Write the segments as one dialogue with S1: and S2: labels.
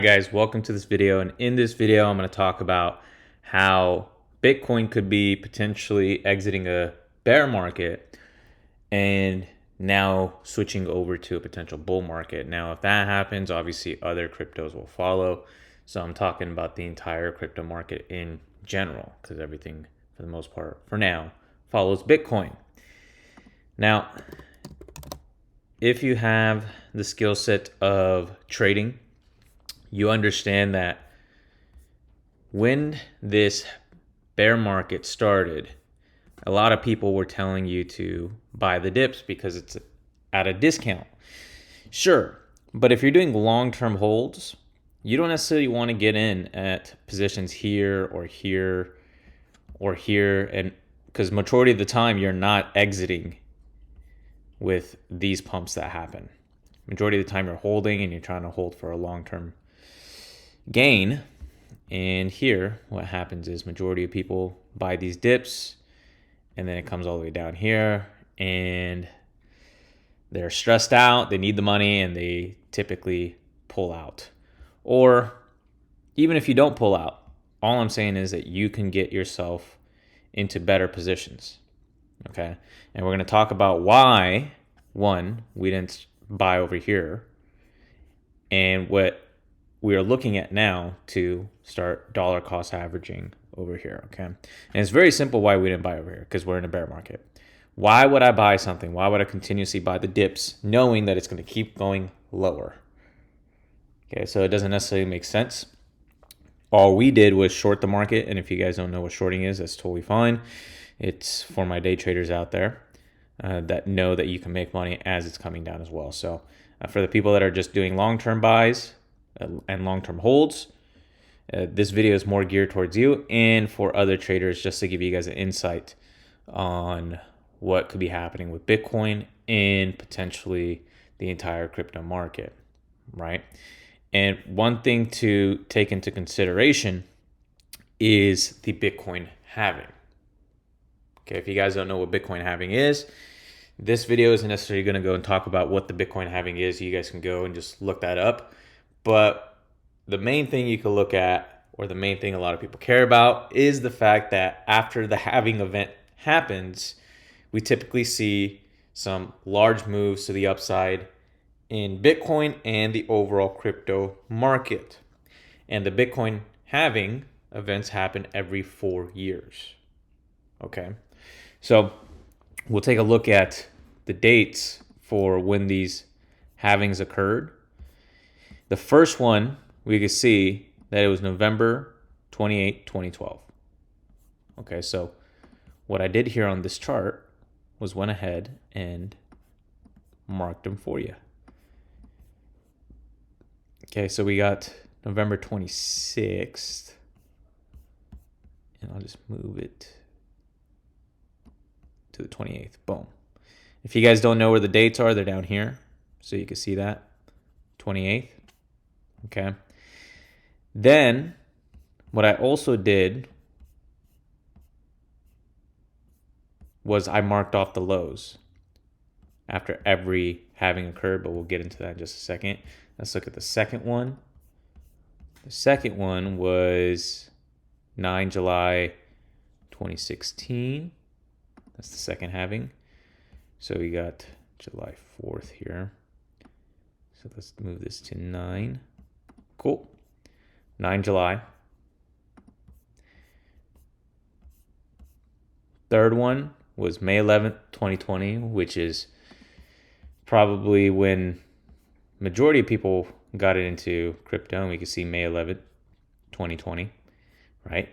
S1: Guys, welcome to this video, and in this video I'm going to talk about how Bitcoin could be potentially exiting a bear market and now switching over to a potential bull market. Now if that happens, obviously other cryptos will follow, so I'm talking about the entire crypto market in general because everything for the most part for now follows Bitcoin. Now if you have the skill set of trading, you understand that when this bear market started, a lot of people were telling you to buy the dips because it's at a discount. Sure, but if you're doing long-term holds, you don't necessarily want to get in at positions here or here or here, and because majority of the time you're not exiting with these pumps that happen. Majority of the time you're holding and you're trying to hold for a long-term gain. And here what happens is majority of people buy these dips and then it comes all the way down here and they're stressed out, they need the money, and they typically pull out. Or even if you don't pull out, all I'm saying is that you can get yourself into better positions. Okay, and we're going to talk about why, one, we didn't buy over here, and what we are looking at now to start dollar cost averaging over here. Okay, and it's very simple why we didn't buy over here, because we're in a bear market. Why would I buy something? Why would I continuously buy the dips knowing that it's going to keep going lower? Okay, so it doesn't necessarily make sense. All we did was short the market, and if you guys don't know what shorting is, that's totally fine. It's for my day traders out there that know that you can make money as it's coming down as well. So for the people that are just doing long-term buys and long-term holds, this video is more geared towards you, and for other traders, just to give you guys an insight on what could be happening with Bitcoin and potentially the entire crypto market, right? And one thing to take into consideration is the Bitcoin halving. Okay, if you guys don't know what Bitcoin halving is, this video isn't necessarily going to go and talk about what the Bitcoin halving is. You guys can go and just look that up. But the main thing you can look at, or the main thing a lot of people care about, is the fact that after the halving event happens, we typically see some large moves to the upside in Bitcoin and the overall crypto market. And the Bitcoin halving events happen every 4 years. Okay, so we'll take a look at the dates for when these halvings occurred. The first one, we could see that it was November 28, 2012. Okay, so what I did here on this chart was went ahead and marked them for you. Okay, so we got November 26th, and I'll just move it to the 28th. Boom. If you guys don't know where the dates are, they're down here, so you can see that 28th. Okay, then what I also did was I marked off the lows after every halving occurred, but we'll get into that in just a second. Let's look at the second one. The second one was 9 July 2016. That's the second halving. So we got July 4th here. So let's move this to 9. Cool. 9 July. Third one was May 11th, 2020, which is probably when majority of people got into crypto, and we can see May 11th, 2020, right?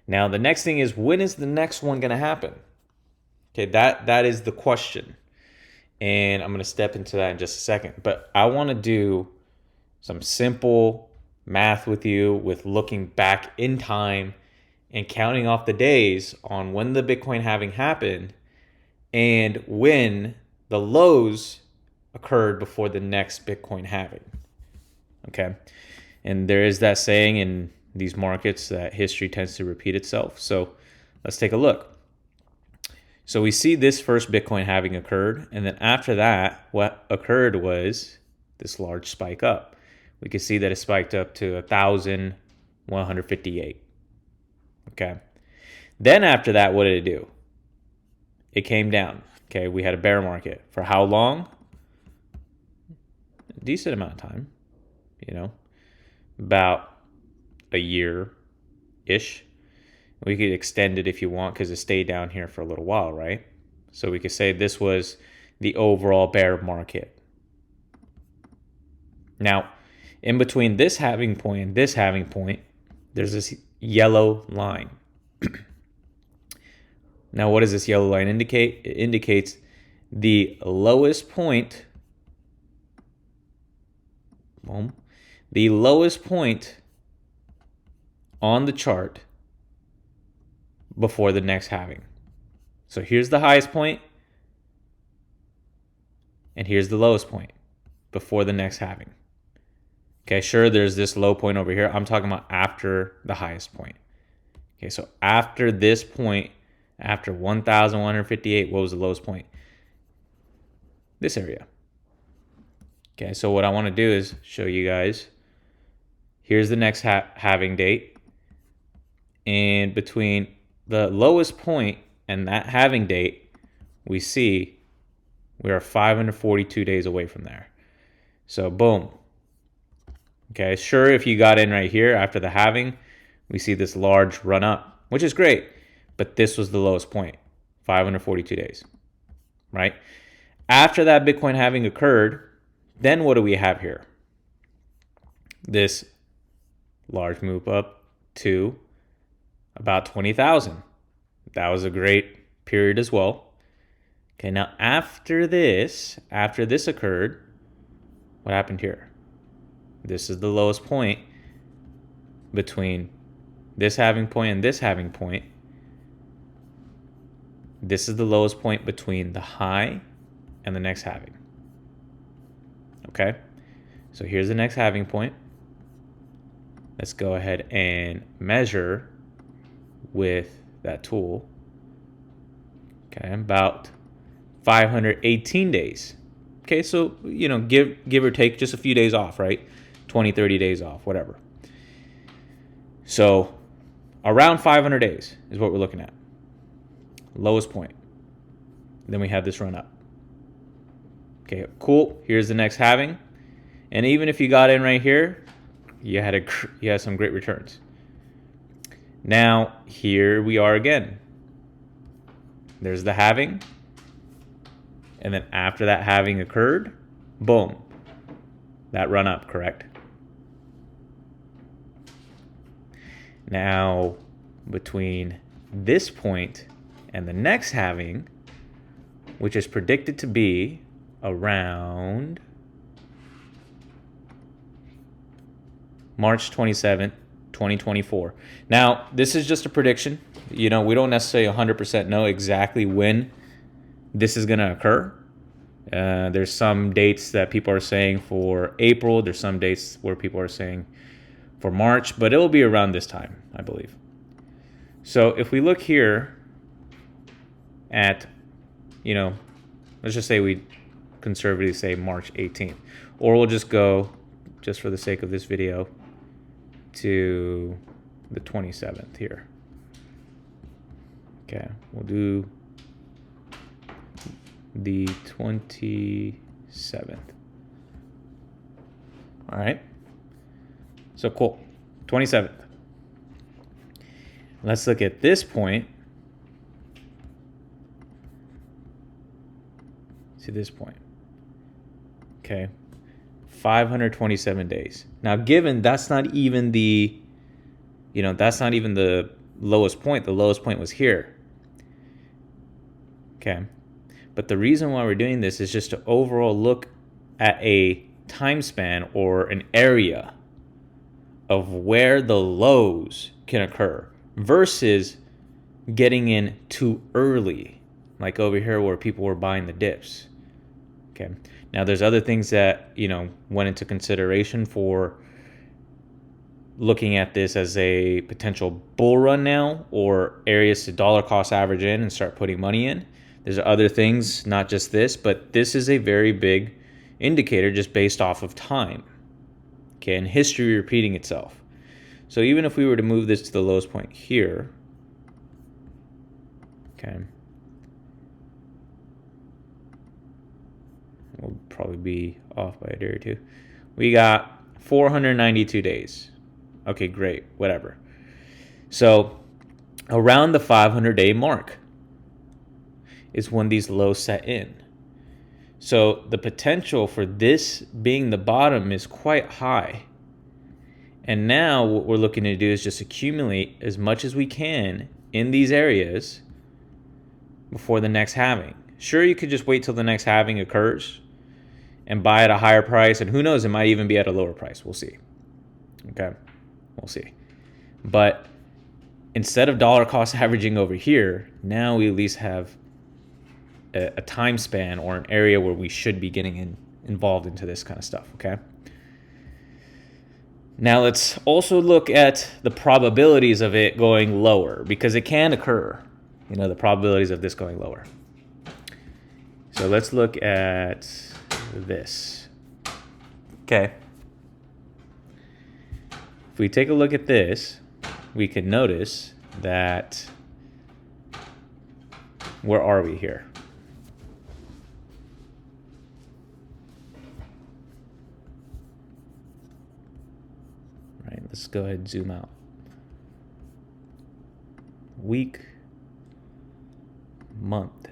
S1: Now, the next thing is, when is the next one going to happen? Okay, that is the question. And I'm going to step into that in just a second. But I want to do some simple math with you with looking back in time and counting off the days on when the Bitcoin halving happened and when the lows occurred before the next Bitcoin halving. Okay, and there is that saying in these markets that history tends to repeat itself. So let's take a look. So we see this first Bitcoin halving occurred, and then after that, what occurred was this large spike up. we can see that it spiked up to 1,158. Okay. Then after that, what did it do? It came down. Okay, we had a bear market. For how long? A decent amount of time, about a year-ish. We could extend it if you want because it stayed down here for a little while, right? So we could say this was the overall bear market. Now, in between this halving point and this halving point, there's this yellow line. Now, what does this yellow line indicate? It indicates the lowest point. The lowest point on the chart before the next halving. So here's the highest point, and here's the lowest point before the next halving. Okay, sure, there's this low point over here. I'm talking about after the highest point. Okay, so after this point, after 1,158, what was the lowest point? This area. Okay, so what I want to do is show you guys. Here's the next halving date. And between the lowest point and that halving date, we see we are 542 days away from there. So boom. Okay, sure, if you got in right here after the halving, we see this large run up, which is great. But this was the lowest point, 542 days, right? After that Bitcoin halving occurred, then what do we have here? This large move up to about 20,000. That was a great period as well. Okay, now after this occurred, what happened here? This is the lowest point between this halving point and this halving point. This is the lowest point between the high and the next halving. Okay, so here's the next halving point. Let's go ahead and measure with that tool. Okay, about 518 days. Okay, so, give or take just a few days off, right? 20, 30 days off, whatever. So around 500 days is what we're looking at. Lowest point. Then we have this run up. Okay, cool. Here's the next halving. And even if you got in right here, you had some great returns. Now, here we are again. There's the halving. And then after that halving occurred, boom, that run up, correct? Now, between this point and the next halving, which is predicted to be around March 27th, 2024. Now, this is just a prediction. We don't necessarily 100% know exactly when this is going to occur. There's some dates that people are saying for April. There's some dates where people are saying for March, but it will be around this time, I believe. So if we look here at, let's just say we conservatively say March 18th, or we'll just go, just for the sake of this video, to the 27th here. Okay, we'll do the 27th. All right. So cool. 27th. Let's look at this point. To this point. Okay. 527 days. Now, given that's not even the, lowest point. The lowest point was here. Okay. But the reason why we're doing this is just to overall look at a time span or an area of where the lows can occur versus getting in too early, like over here where people were buying the dips. Okay. Now there's other things that, went into consideration for looking at this as a potential bull run now, or areas to dollar cost average in and start putting money in. There's other things, not just this, but this is a very big indicator just based off of time. Okay, and history repeating itself. So even if we were to move this to the lowest point here, okay, we'll probably be off by a day or two. We got 492 days. Okay, great, whatever. So around the 500-day mark is when these lows set in. So the potential for this being the bottom is quite high. And now what we're looking to do is just accumulate as much as we can in these areas before the next halving. Sure, you could just wait till the next halving occurs and buy at a higher price, and who knows, it might even be at a lower price. We'll see. Okay, we'll see. But instead of dollar cost averaging over here, now we at least have a time span or an area where we should be getting involved into this kind of stuff, okay? Now let's also look at the probabilities of it going lower, because it can occur, the probabilities of this going lower. So let's look at this. Okay. If we take a look at this, we can notice that, where are we here? Right, let's go ahead and zoom out. Week, month.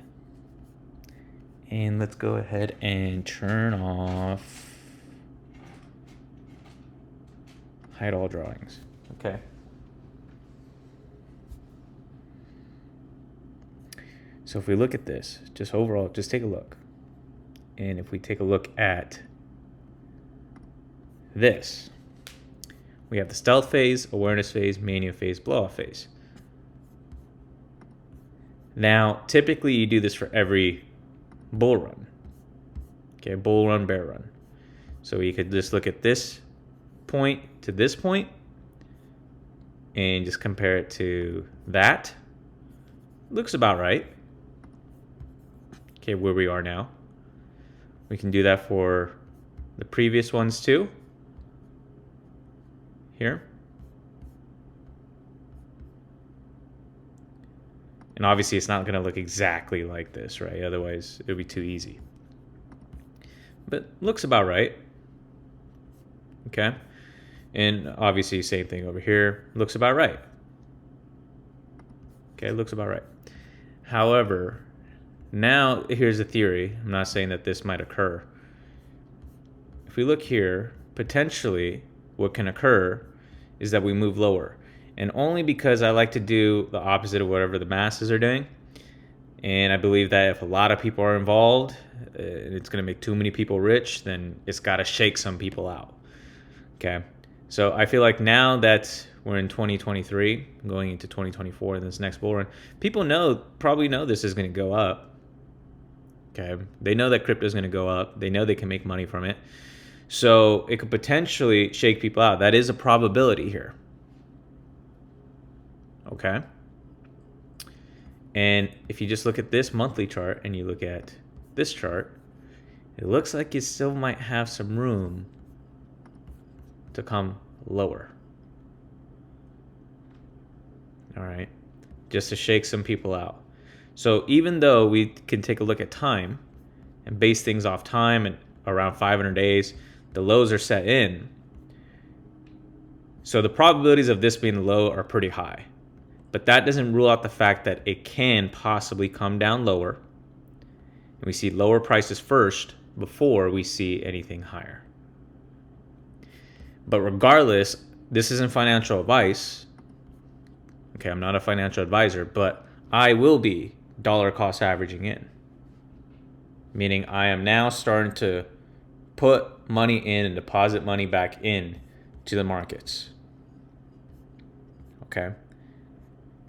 S1: And let's go ahead and turn off hide all drawings. Okay. So if we look at this, just overall, just take a look. And if we take a look at this, we have the stealth phase, awareness phase, mania phase, blowoff phase. Now, typically you do this for every bull run. Okay, bull run, bear run. So you could just look at this point to this point and just compare it to that. Looks about right. Okay, where we are now. We can do that for the previous ones too. Here. And obviously it's not going to look exactly like this, right? Otherwise it would be too easy. But looks about right. Okay. And obviously same thing over here. Looks about right. Okay, looks about right. However, now here's a theory. I'm not saying that this might occur. If we look here, potentially what can occur is that we move lower. And only because I like to do the opposite of whatever the masses are doing. And I believe that if a lot of people are involved, and it's going to make too many people rich, then it's got to shake some people out. Okay. So I feel like now that we're in 2023, going into 2024 in this next bull run, people probably know this is going to go up. Okay. They know that crypto is going to go up. They know they can make money from it. So it could potentially shake people out. That is a probability here. Okay. And if you just look at this monthly chart and you look at this chart, it looks like you still might have some room to come lower. All right. Just to shake some people out. So even though we can take a look at time and base things off time and around 500 days, the lows are set in. So the probabilities of this being low are pretty high. But that doesn't rule out the fact that it can possibly come down lower. And we see lower prices first before we see anything higher. But regardless, this isn't financial advice. Okay, I'm not a financial advisor, but I will be dollar cost averaging in. Meaning I am now starting to put money in and deposit money back in to the markets. Okay.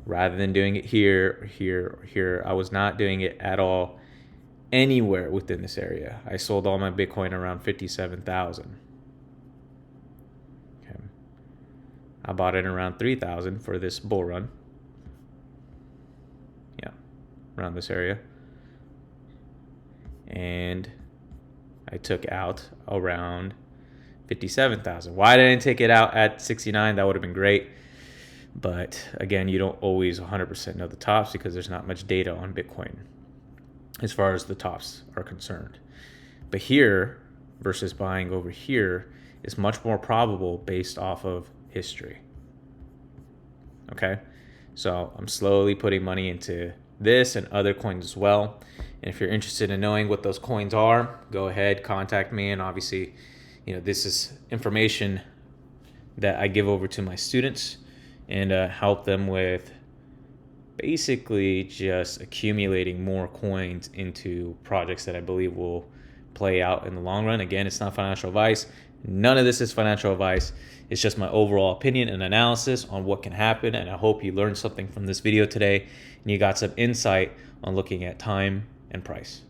S1: Rather than doing it here, here, or here, I was not doing it at all anywhere within this area. I sold all my Bitcoin around 57,000. Okay. I bought it around 3,000 for this bull run. Yeah, around this area. And I took out around $57,000. Why didn't I take it out at 69? That would have been great. But again, you don't always 100% know the tops because there's not much data on Bitcoin as far as the tops are concerned. But here versus buying over here is much more probable based off of history. Okay, so I'm slowly putting money into this and other coins as well. And if you're interested in knowing what those coins are, go ahead, contact me. And obviously, this is information that I give over to my students and help them with basically just accumulating more coins into projects that I believe will play out in the long run. Again, it's not financial advice. None of this is financial advice. It's just my overall opinion and analysis on what can happen. And I hope you learned something from this video today and you got some insight on looking at time and price.